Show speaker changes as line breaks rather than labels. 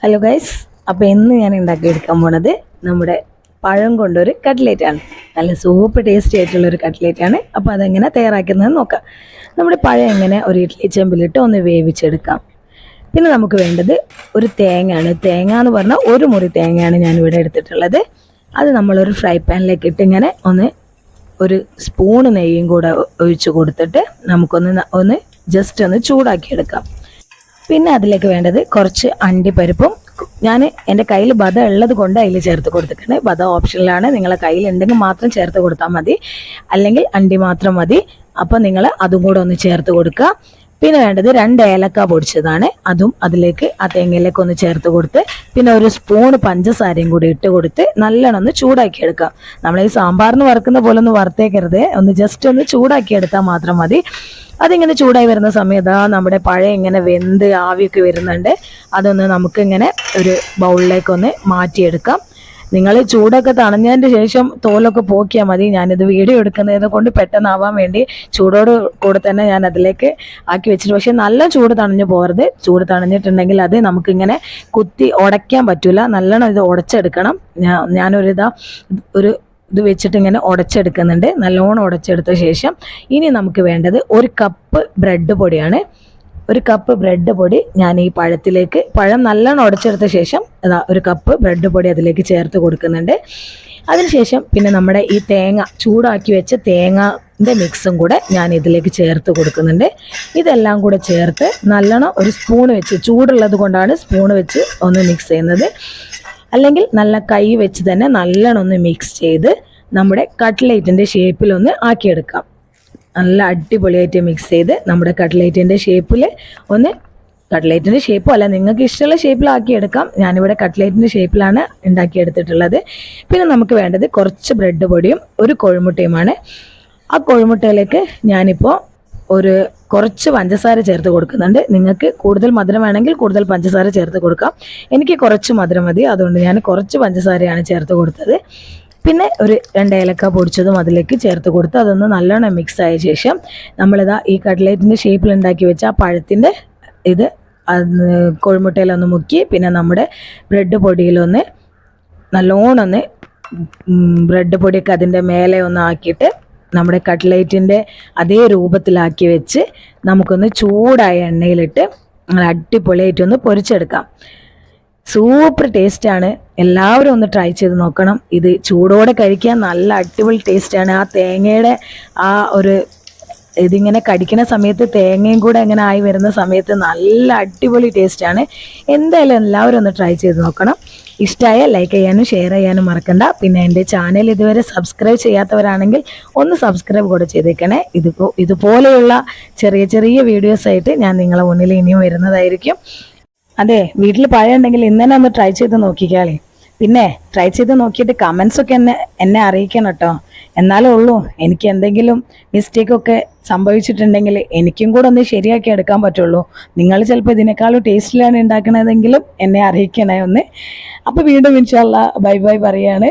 Hello guys, അപ്പോൾ ഇന്ന് ഞാൻ ഉണ്ടാക്കിയെടുക്കാൻ പോണത് നമ്മുടെ പഴം കൊണ്ടൊരു കട്ട്ലേറ്റാണ്. നല്ല സൂപ്പർ ടേസ്റ്റി ആയിട്ടുള്ളൊരു കട്ട്ലേറ്റാണ്. അപ്പോൾ അതെങ്ങനെ തയ്യാറാക്കുന്നത് നോക്കാം. നമ്മുടെ പഴം എങ്ങനെ ഒരു ഇഡ്ഡലി ചെമ്പിലിട്ട് ഒന്ന് വേവിച്ചെടുക്കാം. പിന്നെ നമുക്ക് വേണ്ടത് ഒരു തേങ്ങയാണ്. തേങ്ങ എന്ന് പറഞ്ഞാൽ ഒരു മുറി തേങ്ങയാണ് ഞാനിവിടെ എടുത്തിട്ടുള്ളത്. അത് നമ്മളൊരു ഫ്രൈ പാനിലേക്ക് ഇട്ട് ഇങ്ങനെ ഒരു സ്പൂണ് നെയ്യും കൂടെ ഒഴിച്ച് കൊടുത്തിട്ട് നമുക്കൊന്ന് ജസ്റ്റ് ഒന്ന് ചൂടാക്കിയെടുക്കാം. പിന്നെ അതിലേക്ക് വേണ്ടത് കുറച്ച് അണ്ടിപ്പരിപ്പും, ഞാൻ എൻ്റെ കയ്യിൽ ബദം ഉള്ളത് കൊണ്ട് അതിൽ ചേർത്ത് കൊടുത്തിട്ടുണ്ട്. ബദം ഓപ്ഷനിലാണ്, നിങ്ങളെ കയ്യിലുണ്ടെങ്കിൽ മാത്രം ചേർത്ത് കൊടുത്താൽ മതി, അല്ലെങ്കിൽ അണ്ടി മാത്രം മതി. അപ്പോൾ നിങ്ങൾ അതും കൂടെ ഒന്ന് ചേർത്ത് കൊടുക്കുക. പിന്നെ വേണ്ടത് 2 ഏലക്ക പൊടിച്ചതാണ്, അതും അതിലേക്ക് ആ തേങ്ങയിലേക്ക് ഒന്ന് ചേർത്ത് കൊടുത്ത് പിന്നെ ഒരു സ്പൂൺ പഞ്ചസാരയും കൂടി ഇട്ട് കൊടുത്ത് നല്ലോണം ഒന്ന് ചൂടാക്കി എടുക്കാം. നമ്മൾ ഈ സാമ്പാറിന് വറുക്കുന്ന പോലെ ഒന്ന് വറുത്തേക്കരുത്, ഒന്ന് ജസ്റ്റ് ഒന്ന് ചൂടാക്കി എടുത്താൽ മാത്രം മതി. അതിങ്ങനെ ചൂടായി വരുന്ന സമയത്ത് നമ്മുടെ പഴം ഇങ്ങനെ വെന്ത് ആവിയൊക്കെ വരുന്നുണ്ട്. അതൊന്ന് നമുക്കിങ്ങനെ ഒരു ബൗളിലേക്കൊന്ന് മാറ്റിയെടുക്കാം. നിങ്ങൾ ചൂടൊക്കെ തണഞ്ഞതിന് ശേഷം തോലൊക്കെ പോക്കിയാൽ മതി. ഞാനിത് വീഡിയോ എടുക്കുന്നതിനെ കൊണ്ട് പെട്ടെന്നാവാൻ വേണ്ടി ചൂടോട് കൂടെ തന്നെ ഞാൻ അതിലേക്ക് ആക്കി വെച്ചിട്ട്, പക്ഷേ നല്ല ചൂട് തണഞ്ഞു പോകരുത്. ചൂട് തണഞ്ഞിട്ടുണ്ടെങ്കിൽ അത് നമുക്കിങ്ങനെ കുത്തി ഉടയ്ക്കാൻ പറ്റില്ല. നല്ലോണം ഇത് ഉടച്ചെടുക്കണം. ഇത് വെച്ചിട്ട് ഇങ്ങനെ ഉടച്ചെടുക്കുന്നുണ്ട്. നല്ലോണം ഉടച്ചെടുത്ത ശേഷം ഇനി നമുക്ക് വേണ്ടത് 1 കപ്പ് ബ്രെഡ് പൊടിയാണ്. 1 കപ്പ് ബ്രെഡ് പൊടി ഞാൻ ഈ പഴം നല്ലോണം ഉടച്ചെടുത്ത ശേഷം 1 കപ്പ് ബ്രെഡ് പൊടി അതിലേക്ക് ചേർത്ത് കൊടുക്കുന്നുണ്ട്. അതിനുശേഷം പിന്നെ നമ്മുടെ ഈ ചൂടാക്കി വെച്ച തേങ്ങയുടെ മിക്സും കൂടെ ഞാൻ ഇതിലേക്ക് ചേർത്ത് കൊടുക്കുന്നുണ്ട്. ഇതെല്ലാം കൂടെ ചേർത്ത് നല്ലോണം ഒരു സ്പൂൺ വെച്ച്, ചൂടുള്ളത് കൊണ്ടാണ് സ്പൂൺ വെച്ച് ഒന്ന് മിക്സ് ചെയ്യുന്നത്, അല്ലെങ്കിൽ നല്ല കൈ വെച്ച് തന്നെ നല്ലോണം ഒന്ന് മിക്സ് ചെയ്ത് നമ്മുടെ കട്ട്ലേറ്റിൻ്റെ ഷേപ്പിലൊന്ന് ആക്കിയെടുക്കാം. നല്ല അടിപൊളിയായിട്ട് മിക്സ് ചെയ്ത് നമ്മുടെ കട്ട്ലേറ്റിൻ്റെ ഷേപ്പോ അല്ല, നിങ്ങൾക്ക് ഇഷ്ടമുള്ള ഷേപ്പിലാക്കിയെടുക്കാം. ഞാനിവിടെ കട്ട്ലേറ്റിൻ്റെ ഷേപ്പിലാണ് ഉണ്ടാക്കിയെടുത്തിട്ടുള്ളത്. പിന്നെ നമുക്ക് വേണ്ടത് കുറച്ച് ബ്രെഡ് പൊടിയും 1 കോഴിമുട്ടയുമാണ്. ആ കോഴിമുട്ടയിലേക്ക് ഞാനിപ്പോൾ കുറച്ച് പഞ്ചസാര ചേർത്ത് കൊടുക്കുന്നുണ്ട്. നിങ്ങൾക്ക് കൂടുതൽ മധുരം വേണമെങ്കിൽ കൂടുതൽ പഞ്ചസാര ചേർത്ത് കൊടുക്കാം. എനിക്ക് കുറച്ച് മധുരം മതി, അതുകൊണ്ട് ഞാൻ കുറച്ച് പഞ്ചസാരയാണ് ചേർത്ത് കൊടുത്തത്. പിന്നെ 2 ഏലക്ക പൊടിച്ചതും അതിലേക്ക് ചേർത്ത് കൊടുത്ത് അതൊന്ന് നല്ലോണം മിക്സ് ആയ ശേഷം നമ്മളിതാ ഈ കട്ട്ലേറ്റിൻ്റെ ഷേപ്പിൽ ഉണ്ടാക്കി വെച്ച ആ പഴത്തിൻ്റെ കോഴിമുട്ടയിലൊന്ന് മുക്കി പിന്നെ നമ്മുടെ ബ്രെഡ് പൊടിയിലൊന്ന് നല്ലോണം ബ്രെഡ് പൊടിയൊക്കെ അതിൻ്റെ മേലെ ഒന്ന് ആക്കിയിട്ട് നമ്മുടെ കട്ട്ലേറ്റിൻ്റെ അതേ രൂപത്തിലാക്കി വെച്ച് നമുക്കൊന്ന് ചൂടായ എണ്ണയിലിട്ട് അടിപൊളിയായിട്ടൊന്ന് പൊരിച്ചെടുക്കാം. സൂപ്പർ ടേസ്റ്റാണ്. എല്ലാവരും ഒന്ന് ട്രൈ ചെയ്ത് നോക്കണം. ഇത് ചൂടോടെ കഴിക്കാൻ നല്ല അടിപൊളി ടേസ്റ്റാണ്. ആ തേങ്ങയുടെ ഇതിങ്ങനെ കടിക്കുന്ന സമയത്ത് തേങ്ങയും കൂടെ ഇങ്ങനെ ആയി വരുന്ന സമയത്ത് നല്ല അടിപൊളി ടേസ്റ്റാണ്. എന്തായാലും എല്ലാവരും ഒന്ന് ട്രൈ ചെയ്ത് നോക്കണം. ഇഷ്ടമായ ലൈക്ക് ചെയ്യാനും ഷെയർ ചെയ്യാനും മറക്കണ്ട. പിന്നെ എൻ്റെ ചാനൽ ഇതുവരെ സബ്സ്ക്രൈബ് ചെയ്യാത്തവരാണെങ്കിൽ ഒന്ന് സബ്സ്ക്രൈബ് കൂടെ ചെയ്തേക്കണേ. ഇതുപോലെയുള്ള ചെറിയ ചെറിയ വീഡിയോസായിട്ട് ഞാൻ നിങ്ങളെ മുന്നിൽ ഇനിയും വരുന്നതായിരിക്കും. അതെ, വീട്ടിൽ പഴം ഉണ്ടെങ്കിൽ ഇന്ന് തന്നെ ഒന്ന് ട്രൈ ചെയ്ത് നോക്കിക്കാളേ. പിന്നെ ട്രൈ ചെയ്ത് നോക്കിയിട്ട് കമൻസൊക്കെ എന്നെ അറിയിക്കണം കേട്ടോ. എന്നാലേ ഉള്ളൂ എനിക്ക് എന്തെങ്കിലും മിസ്റ്റേക്കൊക്കെ സംഭവിച്ചിട്ടുണ്ടെങ്കിൽ എനിക്കും കൂടെ ഒന്ന് ശരിയാക്കി എടുക്കാൻ പറ്റുള്ളൂ. നിങ്ങൾ ചിലപ്പോൾ ഇതിനേക്കാളും ടേസ്റ്റിലാണ് ഉണ്ടാക്കണതെങ്കിലും എന്നെ അറിയിക്കണേ ഒന്ന്. അപ്പോൾ വീണ്ടും ഇൻഷാ അല്ലാഹ് ബൈ ബൈ പറയാണ്.